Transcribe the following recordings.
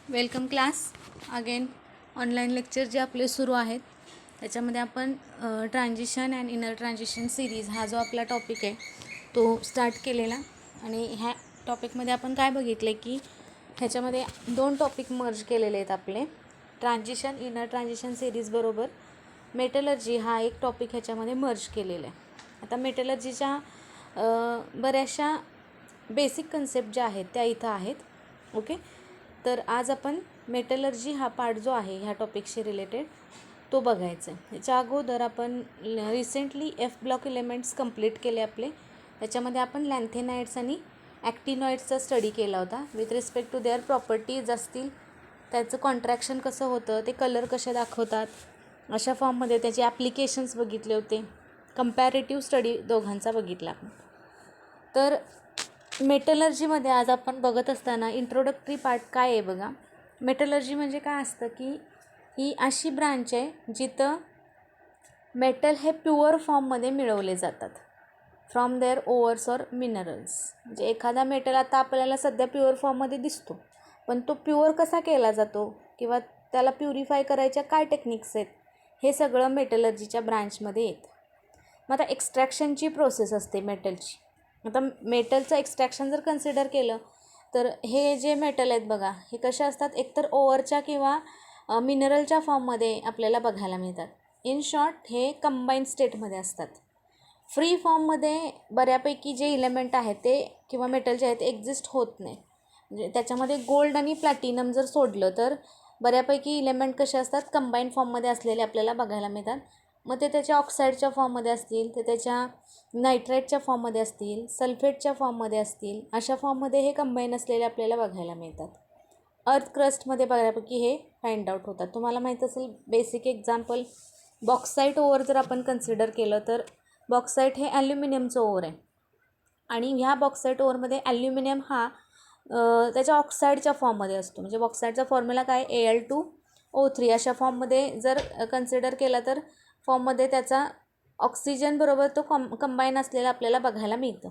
Welcome class. Again online lecture जे आपले सुरू आहेत त्याच्यामध्ये आपण transition and inner transition series हा जो आपला टॉपिक आहे तो स्टार्ट केलेला. आणि ह्या टॉपिकमध्ये आपण काय बघितले की ह्याच्यामध्ये दोन टॉपिक मर्ज केलेले आहेत आपले. ट्रान्झिशन इनर ट्रान्झिशन सिरीज बरोबर मेटलर्जी हा एक टॉपिक ह्याच्यामध्ये मर्ज केलेला आहे. आता मेटलर्जीच्या बऱ्याचशा बेसिक कन्सेप्ट ज्या आहेत त्या इथं आहेत. ओके, तर आज आपण मेटलर्जी हा पार्ट जो आहे ह्या टॉपिकशी रिलेटेड तो बघायचा आहे. ह्याच्या अगोदर आपण recently F block elements complete केले आपले. त्याच्यामध्ये आपण लॅन्थेनाइड्स आणि ॲक्टिनॉइड्सचा स्टडी केला होता with respect to their properties असतील, त्याचं कॉन्ट्रॅक्शन कसं होतं, ते कलर कसे दाखवतात, अशा फॉर्ममध्ये त्याचे ॲप्लिकेशन्स बघितले होते. कंपॅरेटिव्ह स्टडी दोघांचा बघितला आपण. तर मेटलर्जीमध्ये आज आपण बघत असताना इंट्रोडक्टरी पार्ट काय आहे बघा. मेटलर्जी म्हणजे काय असतं की ही अशी ब्रांच आहे जिथं मेटल हे प्युअर फॉर्ममध्ये मिळवले जातात फ्रॉम देअर ओअर्स ऑर मिनरल्स. म्हणजे एखादा मेटल आता आपल्याला सध्या प्युअर फॉर्ममध्ये दिसतो, पण तो प्युअर कसा केला जातो किंवा त्याला प्युरिफाय करायच्या काय टेक्निक्स आहेत हे सगळं मेटलर्जीच्या ब्रांचमध्ये येतं. मग आता एक्स्ट्रॅक्शनची प्रोसेस असते मेटलची. आता मेटलचं एक्स्ट्रॅक्शन जर कन्सिडर केलं तर हे जे मेटल आहेत बघा हे कसे असतात, एकतर ओअरच्या किंवा मिनरलच्या फॉर्ममध्ये आपल्याला बघायला मिळतात. इन शॉर्ट हे कंबाईंड स्टेटमध्ये असतात. फ्री फॉर्ममध्ये बऱ्यापैकी जे इलेमेंट आहेत ते किंवा मेटल जे आहेत ते एक्झिस्ट होत नाही. म्हणजे त्याच्यामध्ये गोल्ड आणि प्लॅटिनम जर सोडलं तर बऱ्यापैकी इलेमेंट कसे असतात, कंबाईंड फॉर्ममध्ये असलेले आपल्याला बघायला मिळतात. मग ते त्याच्या ऑक्साईडच्या फॉर्ममध्ये असतील, ते त्याच्या नायट्राईटच्या फॉर्ममध्ये असतील, सल्फेटच्या फॉर्ममध्ये असतील, अशा फॉर्ममध्ये हे कंबाईन असलेले आपल्याला बघायला मिळतात. अर्थ क्रस्टमध्ये बऱ्यापैकी हे फाइंड आउट होतात. तुम्हाला माहीत असेल बेसिक एक्झाम्पल बॉक्साईट ओवर जर आपण कन्सिडर केलं तर बॉक्साईट हे ॲल्युमिनियमचं ओवर आहे आणि ह्या बॉक्साईट ओवरमध्ये ॲल्युमिनियम हा त्याच्या ऑक्साईडच्या फॉर्ममध्ये असतो. म्हणजे बॉक्साईडचा फॉर्म्युला काय, Al2O3 अशा फॉर्ममध्ये जर कन्सिडर केला तर फॉर्ममध्ये त्याचा ऑक्सिजन बरोबर तो कंबाईन असलेला आपल्याला बघायला मिळतं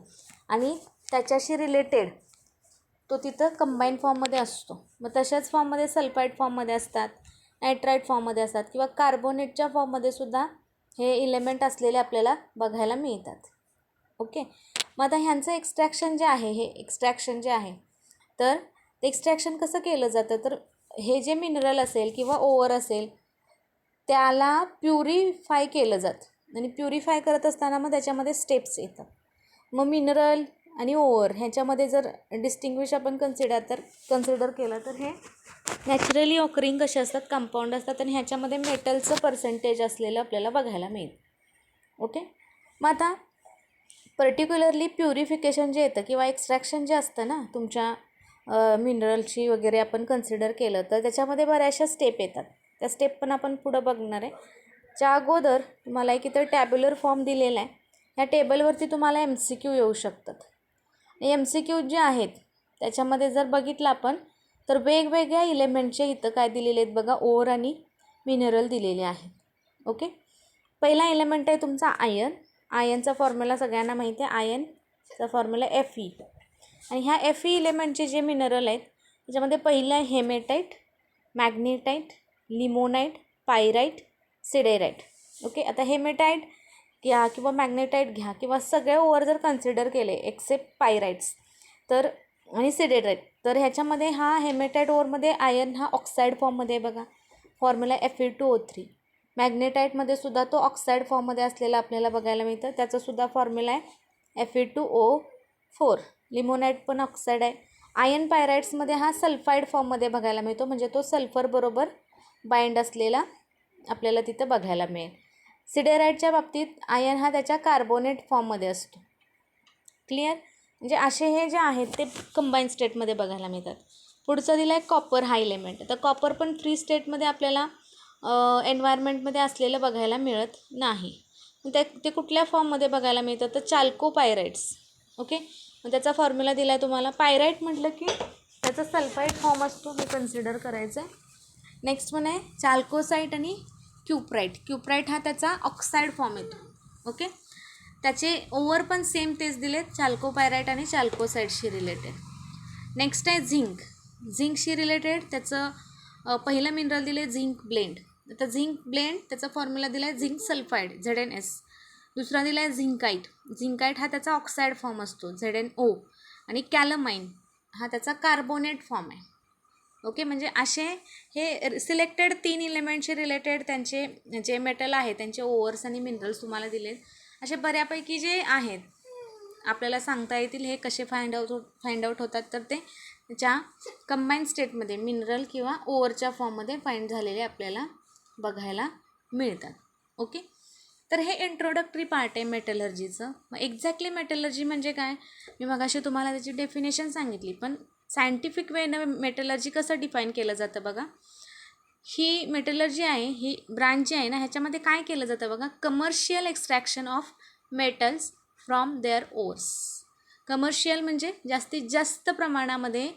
आणि त्याच्याशी रिलेटेड तो तिथं कंबाईन फॉर्ममध्ये असतो. मग तशाच फॉर्ममध्ये सल्फाईड फॉर्ममध्ये असतात, नायट्राईट फॉर्ममध्ये असतात किंवा कार्बोनेटच्या फॉर्ममध्ये सुद्धा हे इलेमेंट असलेले आपल्याला बघायला मिळतात. ओके, मग आता ह्यांचं एक्स्ट्रॅक्शन जे आहे, हे एक्स्ट्रॅक्शन जे आहे तर ते एक्स्ट्रॅक्शन कसं केलं जातं, तर हे जे मिनरल असेल किंवा ओवर असेल त्याला प्युरिफाय केलं जातं आणि प्युरिफाय करत असताना मग त्याच्यामध्ये स्टेप्स येतात. मग मिनरल आणि ओवर ह्याच्यामध्ये जर डिस्टिंग्विश आपण कन्सिडर केलं तर हे नॅचरली ऑकरिंग कसे असतात, कंपाऊंड असतात आणि ह्याच्यामध्ये मेटलचं पर्सेंटेज असलेलं आपल्याला बघायला मिळेल. ओके, मग आता पर्टिक्युलरली प्युरिफिकेशन जे येतं किंवा एक्स्ट्रॅक्शन जे असतं ना तुमच्या मिनरलची वगैरे आपण कन्सिडर केलं तर त्याच्यामध्ये बऱ्याचशा स्टेप येतात. त्या स्टेप पण आपण पुढं बघणार आहे. च्या अगोदर तुम्हाला एक इथं टॅब्युलर फॉर्म दिलेला आहे. ह्या टेबलवरती तुम्हाला MCQ येऊ शकतात. MCQ जे आहेत त्याच्यामध्ये जर बघितलं आपण तर वेगवेगळ्या इलेमेंटचे इथं काय दिलेले आहेत बघा, ओर आणि मिनरल दिलेले आहेत. ओके, पहिला एलिमेंट आहे तुमचा आयर्न. आयर्नचा फॉर्म्युला सगळ्यांना माहिती आहे, आयर्नचा फॉर्म्युला Fe. आणि ह्या Fe इलेमेंटचे जे मिनरल आहेत त्याच्यामध्ये पहिलं आहे haematite, magnetite, limonite, pyrite, siderite. Okay, आता हेमेटाईट घ्या किंवा मॅग्नेटाईट घ्या किंवा सगळे ओवर जर कन्सिडर केले एक्सेप्ट पायराईट्स तर आणि सिडेराईट तर ह्याच्यामध्ये हा हेमेटाईट ओवरमध्ये आयर्न हा ऑक्साईड फॉर्ममध्ये बघा, फॉर्म्युला Fe2O3. मॅग्नेटाईटमध्ये सुद्धा तो ऑक्साईड फॉर्ममध्ये असलेला आपल्याला बघायला मिळतं, त्याचासुद्धा फॉर्म्युला आहे Fe2O4. लिमोनाईट पण ऑक्साईड आहे. आयर्न पायराईट्समध्ये हा सल्फाईड फॉर्ममध्ये बघायला मिळतो, म्हणजे तो सल्फर बरोबर बाइंड असलेला आपल्याला तिथं बघायला मिळेल. सिडेराईटच्या बाबतीत आयर्न हा त्याच्या कार्बोनेट फॉर्ममध्ये असतो. क्लिअर, म्हणजे असे हे जे आहेत ते कंबाईन स्टेटमध्ये बघायला मिळतात. पुढचं दिलं आहे कॉपर हा इलेमेंट. तर कॉपर पण फ्री स्टेटमध्ये आपल्याला एन्व्हायरमेंटमध्ये असलेलं बघायला मिळत नाही. ते कुठल्या फॉर्ममध्ये बघायला मिळतं तर चाल्कोपायराइट्स. ओके, मग त्याचा फॉर्म्युला दिला आहे तुम्हाला. पायराईट म्हटलं की त्याचा सल्फाईड फॉर्म असतो, हे कन्सिडर करायचं आहे. नेक्स्ट पण आहे चाल्कोसाईट आणि क्युप्राईट. क्युप्राईट हा त्याचा ऑक्साईड फॉर्म येतो. ओके, त्याचे ओवर पण सेम तेच दिलेत, चाल्कोपायराईट आणि चाल्कोसाईटशी रिलेटेड. नेक्स्ट आहे झिंक. झिंकशी रिलेटेड त्याचं पहिलं मिनरल दिले झिंक ब्लेंड. आता झिंक ब्लेंड त्याचा फॉर्म्युला दिला आहे झिंक सल्फाईड ZnS. दुसरा दिला आहे झिंकाईट. झिंकाईट हा त्याचा ऑक्साईड फॉर्म असतो ZnO. आणि कॅलमाइन हा त्याचा कार्बोनेट फॉर्म आहे. ओके, म्हणजे असे हे सिलेक्टेड 3 एलिमेंटशी रिलेटेड त्यांचे जे मेटल आहे त्यांचे ओव्हर्स आणि मिनरल्स तुम्हाला दिलेत. असे बऱ्यापैकी जे आहेत आपल्याला सांगता येतील हे कसे फाइंड आउट होतात, तर ते त्याच्या कंबाईन स्टेटमध्ये मिनरल किंवा ओव्हरच्या फॉर्ममध्ये फाइंड झालेले आपल्याला बघायला मिळतात. ओके, तर हे इंट्रोडक्टरी पार्ट आहे मेटलर्जीचं. मग एक्झॅक्टली मेटलर्जी म्हणजे काय, मी मगाशी तुम्हाला त्याची डेफिनेशन सांगितली, पण सायंटिफिक वेनं मेटलर्जी कसं डिफाईन केलं जातं बघा. ही मेटलर्जी आहे, ही ब्रांच जी आहे ना, ह्याच्यामध्ये काय केलं जातं बघा, commercial extraction of metals from their ores. Commercial म्हणजे जास्तीत जास्त प्रमाणामध्ये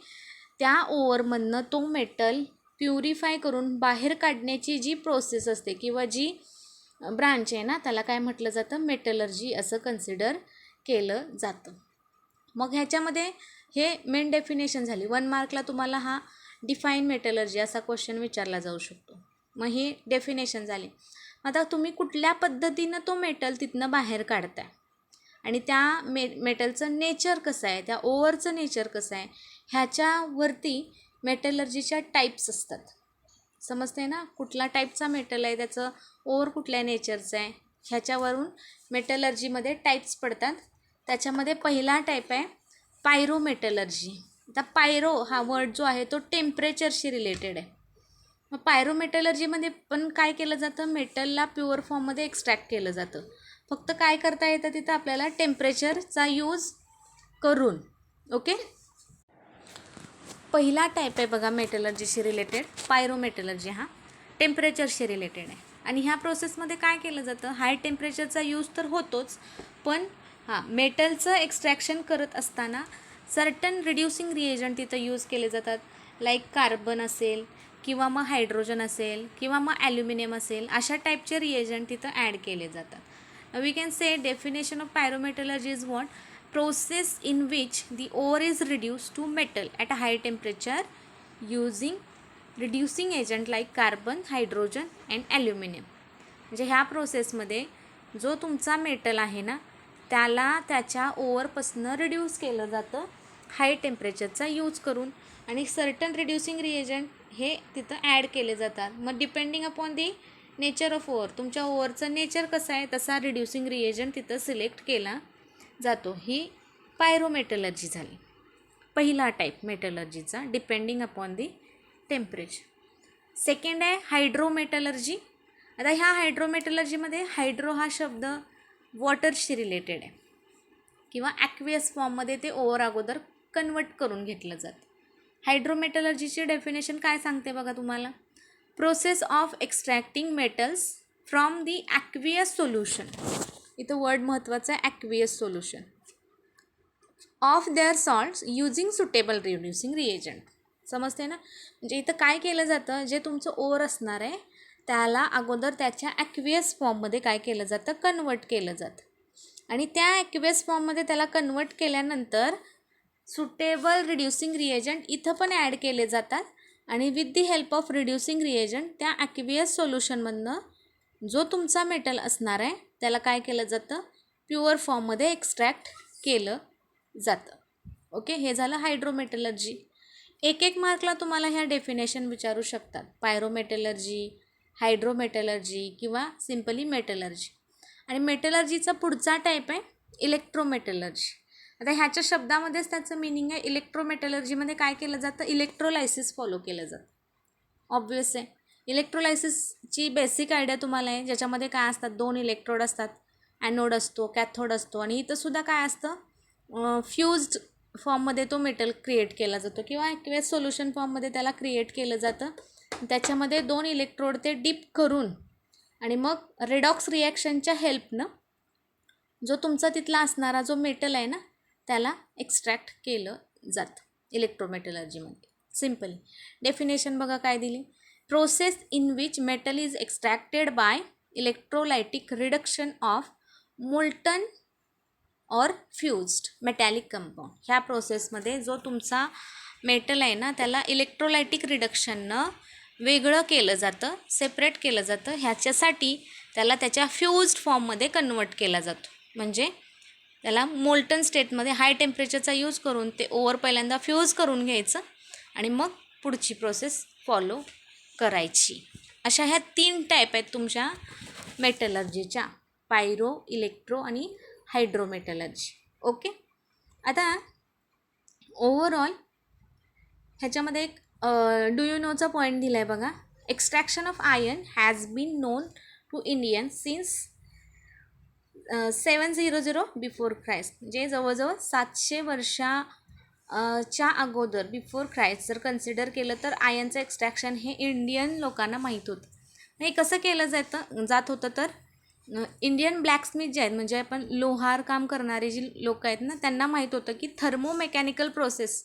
त्या ओअरमधनं तो मेटल प्युरिफाय करून बाहेर काढण्याची जी प्रोसेस असते किंवा जी ब्रांच आहे ना, त्याला काय म्हटलं जातं, मेटलर्जी असं कन्सिडर केलं जातं. मग ह्याच्यामध्ये हे मेन डेफिनेशन झाली. 1 मार्कला तुम्हाला हा डिफाईन मेटलर्जी असा क्वेश्चन विचारला जाऊ शकतो. मग ही डेफिनेशन झाली. आता तुम्ही कुठल्या पद्धतीनं तो मेटल तिथनं बाहेर काढताय आणि त्या मेटलचं नेचर कसं आहे, त्या ओव्हरचं नेचर कसं आहे, ह्याच्यावरती मेटलर्जीच्या टाईप्स असतात. समजते ना, कुठला टाईपचा मेटल आहे, त्याचं ओव्हर कुठल्या नेचरचं आहे, ह्याच्यावरून मेटलर्जीमध्ये टाईप्स पडतात. त्याच्यामध्ये पहिला टाईप आहे पायरोमेटलर्जी. आता पायरो हा वर्ड जो आहे तो टेम्परेचरशी रिलेटेड आहे. मग पायरोमेटलर्जीमध्ये पण काय केलं जातं, मेटलला प्युअर फॉर्ममध्ये एक्स्ट्रॅक्ट केलं जातं. फक्त काय करता येतं तिथं आपल्याला, टेम्परेचरचा यूज करून. ओके, पहिला टाईप आहे बघा मेटलर्जीशी रिलेटेड पायरोमेटलर्जी. हा टेम्परेचरशी रिलेटेड आहे आणि ह्या प्रोसेसमध्ये काय केलं जातं, हाय टेम्परेचरचा यूज तर होतोच, पण मेटलचं एक्स्ट्रॅक्शन करत असताना सर्टन रिड्युसिंग रिएजंट तिथं यूज केले जातात. लाईक कार्बन असेल किंवा मग हायड्रोजन असेल किंवा मग ॲल्युमिनियम असेल, अशा टाईपचे रिएजंट तिथं ॲड केले जातात. We can say definition of pyrometallurgy is what, process in which the ore is reduced to metal at a high temperature using reducing agent like carbon, hydrogen and aluminum. म्हणजे ह्या प्रोसेसमध्ये जो तुमचा metal आहे ना, त्याला त्याच्या ओव्हरपासनं रिड्यूस केलं जातं हाय टेम्परेचरचा यूज करून आणि सर्टन रिड्युसिंग रिएजंट हे तिथं ॲड केले जातात. मग depending upon the nature of over, तुमच्या ओव्हरचं नेचर कसं आहे तसा रिड्युसिंग रिएजंट तिथं सिलेक्ट केला जातो. ही पायरोमेटलर्जी झाली, पहिला टाईप मेटलर्जीचा, depending upon the temperature. Second आहे हायड्रोमेटलर्जी. आता ह्या हायड्रोमेटलर्जीमध्ये हायड्रो हा शब्द वॉटरशी रिलेटेड आहे किंवा ॲक्वियस फॉर्ममध्ये ते ओव्हर अगोदर कन्वर्ट करून घेतलं जातं. हायड्रोमेटलर्जीची डेफिनेशन काय सांगते बघा तुम्हाला, process of extracting metals from the aqueous solution. इथं वर्ड महत्त्वाचं आहे, aqueous solution of their salts using suitable reducing reagent. समजते ना, म्हणजे इथं काय केलं जातं, जे तुमचं ओव्हर असणार आहे त्याला अगोदर त्याच्या ॲक्वियस फॉर्ममध्ये काय केलं जातं, कन्वर्ट केलं जातं आणि त्या ॲक्वियस फॉर्ममध्ये त्याला कन्वर्ट केल्यानंतर सुटेबल रिड्युसिंग रिएजंट इथं पण ॲड केले जातात आणि with the help of reducing reagent त्या ॲक्वियस सोल्युशनमधनं जो तुमचा मेटल असणार आहे त्याला काय केलं जातं, प्युअर फॉर्ममध्ये एक्स्ट्रॅक्ट केलं जातं. ओके, हे झालं हायड्रोमेटलर्जी. एक मार्कला तुम्हाला ह्या डेफिनेशन विचारू शकतात, पायरोमेटलर्जी, हायड्रोमेटलर्जी किंवा सिम्पली मेटलर्जी. आणि मेटलर्जीचा पुढचा टाईप आहे इलेक्ट्रोमेटलर्जी. आता ह्याच्या शब्दामध्येच त्याचं मिनिंग आहे. इलेक्ट्रोमेटलर्जीमध्ये काय केलं जातं, इलेक्ट्रोलायसिस फॉलो केलं जातं. ऑब्वियस आहे, इलेक्ट्रोलायसिसची बेसिक आयडिया तुम्हाला आहे, ज्याच्यामध्ये काय असतात, 2 इलेक्ट्रोड असतात, ॲनोड असतो, कॅथोड असतो आणि इथंसुद्धा काय असतं, फ्यूज्ड फॉर्ममध्ये तो मेटल क्रिएट केला जातो किंवा ॲक्वियस सोल्युशन फॉर्ममध्ये त्याला क्रिएट केलं जातं. त्याच्यामध्ये 2 इलेक्ट्रोड ते डीप करून आणि मग रेडॉक्स रिॲक्शनच्या हेल्पनं जो तुमचा तिथला असणारा जो मेटल आहे ना त्याला एक्स्ट्रॅक्ट केलं जातं इलेक्ट्रोमेटलर्जीमध्ये. सिम्पली डेफिनेशन बघा काय दिली, process in which metal is extracted by electrolytic reduction of molten or fused metallic compound. ह्या प्रोसेसमध्ये जो तुमचा मेटल आहे ना त्याला इलेक्ट्रोलायटिक रिडक्शननं वेगळं केलं जातं, सेपरेट केलं जातं. ह्याच्यासाठी त्याला त्याच्या फ्यूज्ड फॉर्ममध्ये कन्वर्ट केला जातो. म्हणजे त्याला मोल्टन स्टेटमध्ये हाय टेम्परेचरचा यूज करून ते ओवर पहिल्यांदा फ्यूज करून घ्यायचं आणि मग पुढची प्रोसेस फॉलो करायची. अशा ह्या 3 टाईप आहेत तुमच्या मेटलर्जीच्या, पायरो, इलेक्ट्रो आणि हायड्रोमेटलर्जी. ओके. आता ओव्हरऑल ह्याच्यामध्ये एक डू यू नोचा पॉईंट दिला आहे बघा. Extraction of iron has been known to Indian since 700 before Christ. म्हणजे जवळजवळ 700 वर्षाच्या अगोदर बिफोर क्राइस्ट जर कन्सिडर केलं तर आयर्नचं एक्स्ट्रॅक्शन हे इंडियन लोकांना माहीत होतं. हे कसं केलं जात होतं तर इंडियन ब्लॅकस्मिथ जे आहेत म्हणजे आपण लोहार काम करणारे जी लोक आहेत ना त्यांना माहीत होतं की थर्मोमेकॅनिकल प्रोसेस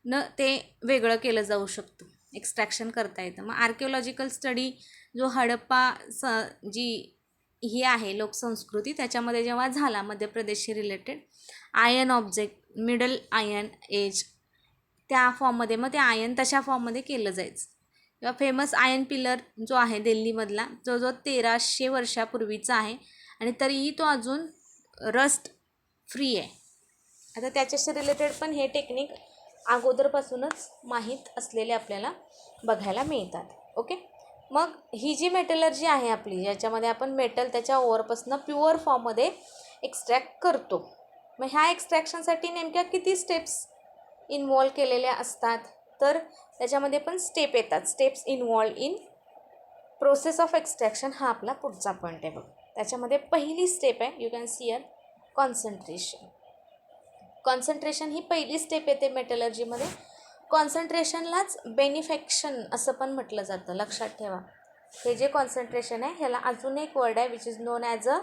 न ते वेगळं केलं जाऊ शकतं, एक्स्ट्रॅक्शन करता येतं. मग आर्किओलॉजिकल स्टडी जो हडप्पा जी ही आहे लोकसंस्कृती त्याच्यामध्ये जेव्हा झाला मध्य प्रदेशशी related iron object middle iron age त्या फॉर्ममध्ये मग ते आयर्न तशा फॉर्ममध्ये केलं जायचं. किंवा फेमस आयर्न पिलर जो आहे दिल्लीमधला जो 1300 वर्षापूर्वीचा आहे आणि तरीही तो अजून रस्ट फ्री आहे. आता त्याच्याशी रिलेटेड पण हे टेक्निक अगोदरपासूनच माहीत असलेले आपल्याला बघायला मिळतात. ओके. मग ही जी मेटलर्जी आहे आपली ज्याच्यामध्ये आपण मेटल त्याच्या ओवरपासून प्युअर फॉर्ममध्ये एक्स्ट्रॅक्ट करतो. मग ह्या एक्स्ट्रॅक्शनसाठी नेमक्या किती स्टेप्स इन्वॉल्व केलेल्या असतात तर त्याच्यामध्ये पण स्टेप येतात. Steps involve in process of extraction हा आपला पुढचा पॉईंट आहे बघ. त्याच्यामध्ये पहिली स्टेप आहे you can see uh concentration. Concentration ही पहिली स्टेप येते मेटलर्जीमध्ये. कॉन्सन्ट्रेशनलाच बेनिफॅक्शन असं पण म्हटलं जातं, लक्षात ठेवा. हे जे कॉन्सन्ट्रेशन आहे ह्याला अजून एक वर्ड आहे which is known as a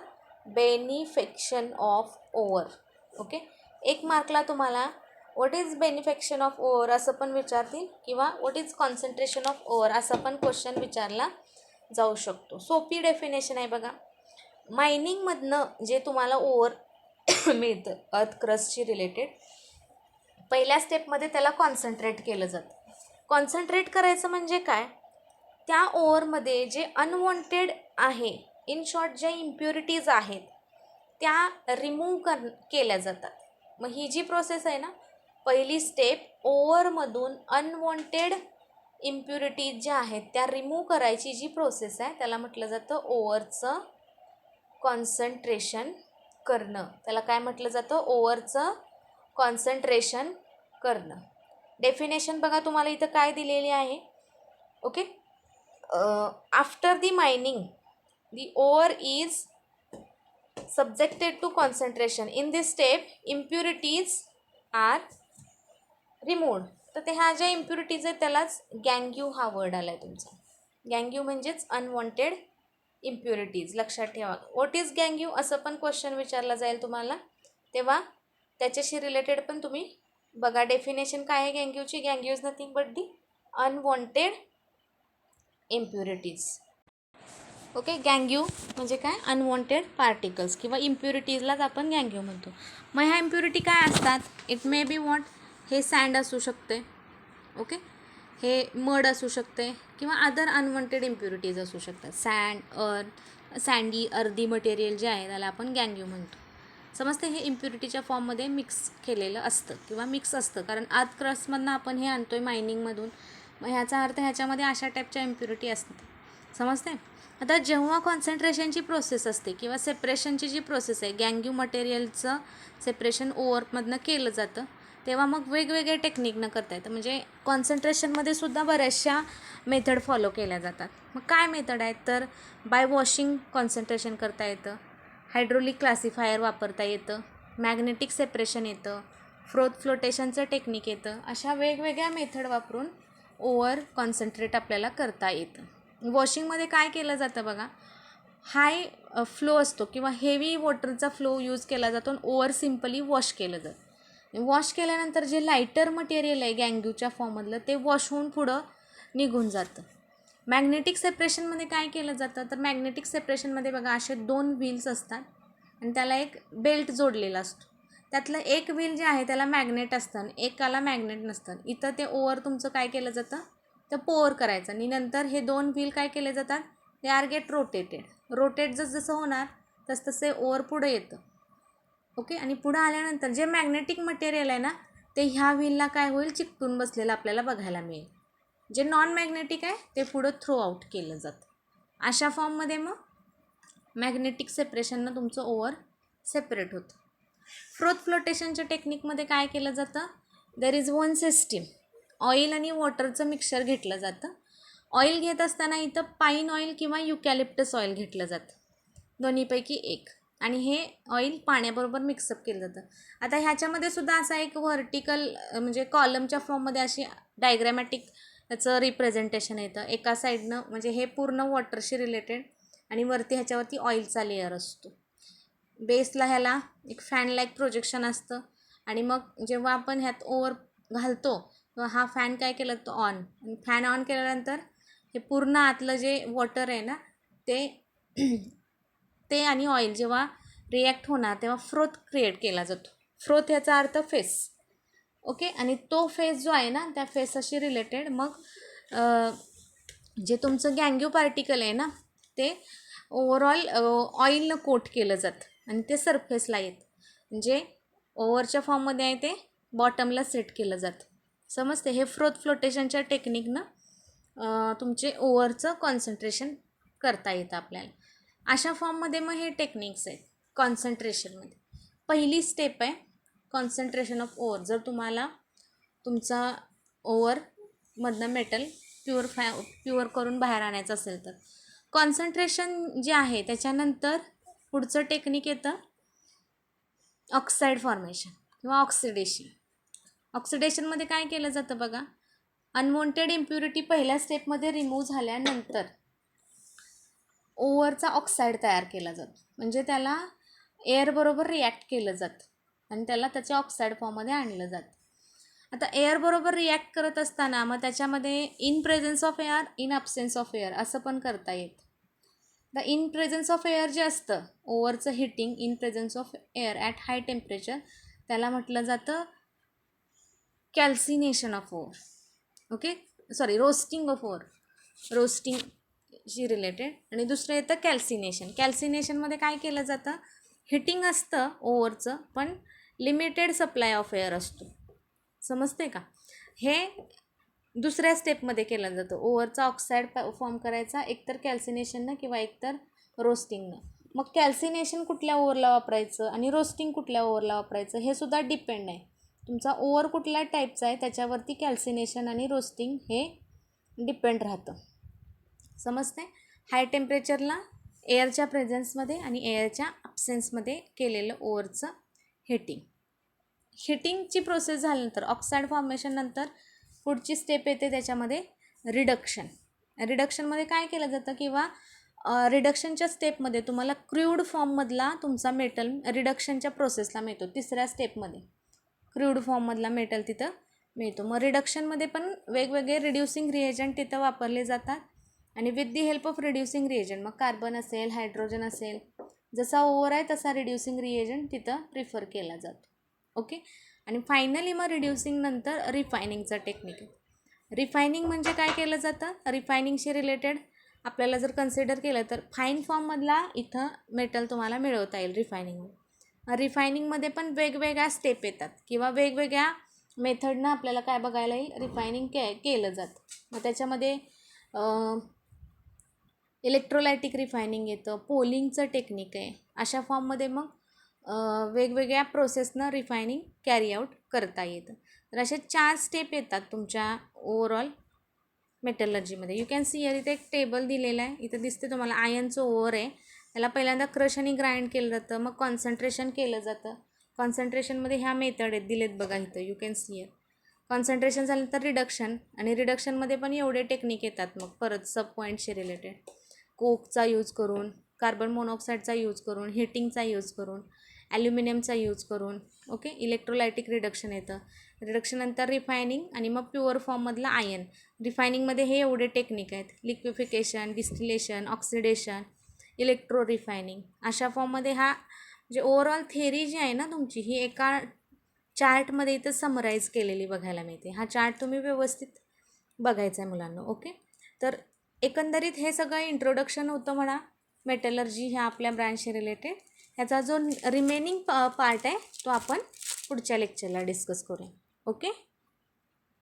beneficiation of ore. Okay. 1 मार्कला तुम्हाला what is beneficiation of ore असं पण विचारतील किंवा what is concentration of ore असा पण क्वेश्चन विचारला जाऊ शकतो. सोपी डेफिनेशन आहे बघा. मायनिंगमधनं जे तुम्हाला ओवर मिळतं अर्थ क्रस्टशी रिलेटेड पहिल्या स्टेपमध्ये त्याला कॉन्सन्ट्रेट केलं जातं. कॉन्सन्ट्रेट करायचं म्हणजे काय, त्या ओवरमध्ये जे अनवॉन्टेड आहे इन शॉर्ट ज्या इम्प्युरिटीज आहेत त्या रिमूव्ह केल्या जातात. मग ही जी प्रोसेस आहे ना पहिली स्टेप ओवरमधून अनवॉन्टेड इम्प्युरिटीज ज्या आहेत त्या रिमूव्ह करायची जी प्रोसेस आहे त्याला म्हटलं जातं ओवरचं कॉन्सन्ट्रेशन करणं. त्याला काय म्हटलं जातं ओवरचं कॉन्सन्ट्रेशन करणं. डेफिनेशन बघा तुम्हाला इथं काय दिलेली आहे. Okay. After the mining the over is subjected to concentration. In this step impurities are removed. तर ते ह्या ज्या इम्प्युरिटीज आहेत त्यालाच गँग्यू हा वर्ड आला आहे तुमचा. गँग्यू म्हणजेच अनवॉन्टेड इम्प्युरिटीज. लक्षात ठेवा. व्हॉट इज गँग्यू असं पण क्वेश्चन विचारला जाईल तुम्हाला तेव्हा त्याच्याशी रिलेटेड पण तुम्ही बघा. डेफिनेशन काय आहे गँग्यूची. गँग्यू is nothing but the unwanted impurities. Okay. गँग्यू म्हणजे काय अनवॉन्टेड पार्टिकल्स किंवा इम्प्युरिटीजलाच आपण गँग्यू म्हणतो. मग ह्या इम्प्युरिटी काय असतात. इट मे बी वॉट हे सँड असू शकते. ओके. हे मड असू शकते किंवा अदर अनवॉन्टेड इम्प्युरिटीज असू शकतात. सँडी अर्धी मटेरियल जे आहे त्याला आपण गँग्यू म्हणतो. समजते. हे इम्प्युरिटीच्या फॉर्ममध्ये मिक्स केलेलं असतं किंवा मिक्स असतं कारण अर्थ क्रस्टमधनं आपण हे आणतो आहे मायनिंगमधून. मग ह्याचा अर्थ ह्याच्यामध्ये अशा टाईपच्या इम्प्युरिटी असतात. समजते. आता जेव्हा कॉन्सन्ट्रेशनची प्रोसेस असते किंवा सेपरेशनची जी प्रोसेस आहे गँग्यू मटेरियलचं सेपरेशन ओवरमधनं केलं जातं तेव्हा मग वेगवेगळे टेक्निकनं करता येतं. म्हणजे कॉन्सन्ट्रेशनमध्ये सुद्धा बऱ्याचशा मेथड फॉलो केल्या जातात. मग काय मेथड आहेत तर बाय वॉशिंग कॉन्सन्ट्रेशन करता येतं, हायड्रोलिक क्लासिफायर वापरता येतं, मॅग्नेटिक सेपरेशन येतं, फ्लोटेशनचं टेक्निक येतं. अशा वेगवेगळ्या मेथड वापरून ओवर कॉन्सन्ट्रेट आपल्याला करता येतं. वॉशिंगमध्ये काय केलं जातं बघा. हाय फ्लो असतो किंवा हेवी वॉटरचा फ्लो यूज केला जातो आणि ओवर सिम्पली वॉश केलं जातं. वॉश केल्यानंतर जे लायटर मटेरियल आहे गँग्यूच्या फॉर्ममधलं ते वॉश होऊन पुढं निघून जातं. मॅग्नेटिक सेपरेशनमध्ये काय केलं जातं तर मॅग्नेटिक सेपरेशनमध्ये बघा असे 2 व्हील्स असतात आणि त्याला एक बेल्ट जोडलेला असतो. त्यातलं एक व्हील जे आहे त्याला मॅग्नेट असतं आणि एकाला मॅग्नेट नसतं. इथं ते ओव्हर तुमचं काय केलं जातं, तर पोअर करायचं आणि नंतर हे दोन व्हील काय केले जातात, they are get rotated. Rotate जसं होणार तसं ओव्हर पुढे येतं. ओके. आणि पुढं आल्यानंतर जे मॅग्नेटिक मटेरियल आहे ना ते ह्या व्हीलला काय होईल, चिकटून बसलेलं आपल्याला बघायला मिळेल. जे नॉन मॅग्नेटिक आहे ते पुढं थ्रो आउट केलं जातं. अशा फॉर्ममध्ये मग मॅग्नेटिक सेपरेशननं तुमचं ओव्हर सेपरेट होतं. फ्रोथ फ्लोटेशनच्या टेक्निकमध्ये काय केलं जातं, there is one system. Oil आणि वॉटरचं मिक्सचर घेतलं जातं. ऑइल घेत असताना इथं पाईन ऑइल किंवा युकॅलिप्टस ऑइल घेतलं जातं, दोन्हीपैकी एक. आणि हे ऑइल पाण्याबरोबर मिक्सअप केलं जातं. आता ह्याच्यामध्ये सुद्धा असा एक व्हर्टिकल म्हणजे कॉलमच्या फॉर्ममध्ये अशी डायग्रॅमॅटिक त्याचं रिप्रेझेंटेशन येतं. एका साईडनं म्हणजे हे पूर्ण वॉटरशी रिलेटेड आणि वरती ह्याच्यावरती ऑइलचा लेअर असतो. बेसला ह्याला एक फॅन लाईक प्रोजेक्शन असतं आणि मग जेव्हा आपण ह्यात ओव्हर घालतो तेव्हा हा फॅन काय केला तो ऑन. आणि फॅन ऑन केल्यानंतर हे पूर्ण आतलं जे वॉटर आहे ना ते आणि ऑइल जेव्हा रिॲक्ट होणार तेव्हा फ्रोथ क्रिएट केला जातो. फ्रोथ याचा अर्थ फेस. ओके. आणि तो फेस जो आहे ना त्या फेसाशी रिलेटेड मग जे तुमचं गँग्यू पार्टिकल आहे ना ते ओव्हरऑल ऑइलनं कोट केलं जातं आणि ते सरफेसला येतं. म्हणजे ओव्हरच्या फॉर्ममध्ये आहे ते बॉटमला सेट केलं जातं. समजते. हे फ्रोथ फ्लोटेशनच्या टेक्निकनं तुमचे ओव्हरचं कॉन्सन्ट्रेशन करता येतं आपल्याला. अशा फॉर्ममध्ये मग हे टेक्निक्स आहेत कॉन्सन्ट्रेशनमध्ये. पहिली स्टेप आहे कॉन्सन्ट्रेशन ऑफ ओव्हर. जर तुम्हाला तुमचा ओव्हरमधनं मेटल प्युअर करून बाहेर आणायचं असेल तर कॉन्सन्ट्रेशन जे आहे त्याच्यानंतर पुढचं टेक्निक येतं ऑक्साईड फॉर्मेशन किंवा ऑक्सिडेशन. ऑक्सिडेशनमध्ये काय केलं जातं बघा, अनवॉन्टेड इम्प्युरिटी पहिल्या स्टेपमध्ये रिमूव्ह झाल्यानंतर ओव्हरचा ऑक्साईड तयार केला जातो. म्हणजे त्याला एअरबरोबर रिॲक्ट केलं जातं आणि त्याला त्याच्या ऑक्साईड फॉर्ममध्ये आणलं जातं. आता एअरबरोबर रिॲक्ट करत असताना मग त्याच्यामध्ये in presence of air, in absence of air असं पण करता येतं. The in presence of air जे असतं ओव्हरचं heating in presence of air at high temperature त्याला म्हटलं जातं calcination of ore. Okay. Sorry, roasting of ore, रोस्टिंगशी रिलेटेड. आणि दुसरं येतं कॅल्सिनेशन. कॅल्सिनेशनमध्ये काय केलं जातं, हिटिंग असतं ओव्हरचं पण लिमिटेड सप्लाय ऑफ एअर असतो. समजते का. हे दुसऱ्या स्टेपमध्ये केलं जातं. ओव्हरचा ऑक्साईड फॉर्म करायचा एकतर कॅल्सिनेशननं किंवा एकतर रोस्टिंगनं. मग कॅल्सिनेशन कुठल्या ओव्हरला वापरायचं आणि रोस्टिंग कुठल्या ओव्हरला वापरायचं हे सुद्धा डिपेंड आहे. तुमचा ओव्हर कुठल्या टाईपचा आहे त्याच्यावरती कॅल्सिनेशन आणि रोस्टिंग हे डिपेंड राहतं. समजते. हाय टेम्परेचरला एअरच्या प्रेझेन्समध्ये आणि एअरच्या ॲब्सेन्समध्ये केलेलं ओव्हरचं हिटिंग. हिटिंगची प्रोसेस झाल्यानंतर ऑक्साईड फॉर्मेशननंतर पुढची स्टेप येते त्याच्यामध्ये रिडक्शन. रिडक्शनमध्ये काय केलं जातं किंवा रिडक्शनच्या स्टेपमध्ये तुम्हाला क्रूड फॉर्ममधला तुमचा मेटल रिडक्शनच्या प्रोसेसला मिळतो. तिसऱ्या स्टेपमध्ये क्रूड फॉर्ममधला मेटल तिथं मिळतो. मग रिडक्शनमध्ये पण वेगवेगळे रिड्युसिंग रिएजंट तिथं वापरले जातात आणि with the help of reducing reagent मग कार्बन असेल, हायड्रोजन असेल, जसा ओव्हर आहे तसा रिड्युसिंग रिएजंट तिथं प्रिफर केला जातो. ओके. आणि फायनली मग रिड्युसिंग नंतर रिफायनिंगचा टेक्निक आहे. रिफायनिंग म्हणजे काय केलं जातं, रिफायनिंगशी रिलेटेड आपल्याला जर कन्सिडर केलं तर फाईन फॉर्ममधला इथं मेटल तुम्हाला मिळवता येईल रिफायनिंगमध्ये. रिफायनिंगमध्ये पण वेगवेगळ्या स्टेप येतात किंवा वेगवेगळ्या मेथडनं आपल्याला काय बघायला येईल, रिफायनिंग केलं जातं. मग त्याच्यामध्ये इलेक्ट्रोलायटिक रिफायनिंग येतं, पोलिंगचं टेक्निक आहे. अशा फॉर्ममध्ये मग वेगवेगळ्या प्रोसेसनं रिफायनिंग कॅरी आऊट करता येतं. तर असे 4 स्टेप येतात तुमच्या ओव्हरऑल मेटलर्जीमध्ये. यू कॅन सी इथे एक टेबल दिलेलं आहे. इथं दिसते तुम्हाला आयनचं ओव्हर आहे. त्याला पहिल्यांदा क्रश आणि ग्राइंड केलं जातं, मग कॉन्सन्ट्रेशन केलं जातं. कॉन्सन्ट्रेशनमध्ये ह्या मेथड आहेत दिलेत बघा इथं, यू कॅन सी कॉन्सन्ट्रेशन झाल्यानंतर रिडक्शन आणि रिडक्शनमध्ये पण एवढे टेक्निक येतात मग परत सब पॉईंटशी रिलेटेड. कोकचा यूज करून, कार्बन मोनॉक्साईडचा यूज करून, हिटिंगचा यूज करून, ॲल्युमिनियमचा यूज करून. ओके. इलेक्ट्रोलायटिक रिडक्शन येतं. रिडक्शननंतर रिफायनिंग आणि मग प्युअर फॉर्ममधला आयन. रिफायनिंगमध्ये हे एवढे टेक्निक आहेत, liquefaction, distillation, oxidation, electro refining. अशा फॉर्ममध्ये हा म्हणजे ओव्हरऑल थेअरी जी आहे ना तुमची ही एका चार्टमध्ये इथं समराईज केलेली बघायला मिळते. हा चार्ट तुम्ही व्यवस्थित बघायचा आहे मुलांना. ओके, तर एकंदरीत हे सगळं इंट्रोडक्शन होतं म्हणा मेटलर्जी ह्या आपल्या ब्रँचशी रिलेटेड. ह्याचा जो रिमेनिंग पार्ट आहे तो आपण पुढच्या लेक्चरला डिस्कस करूया. ओके.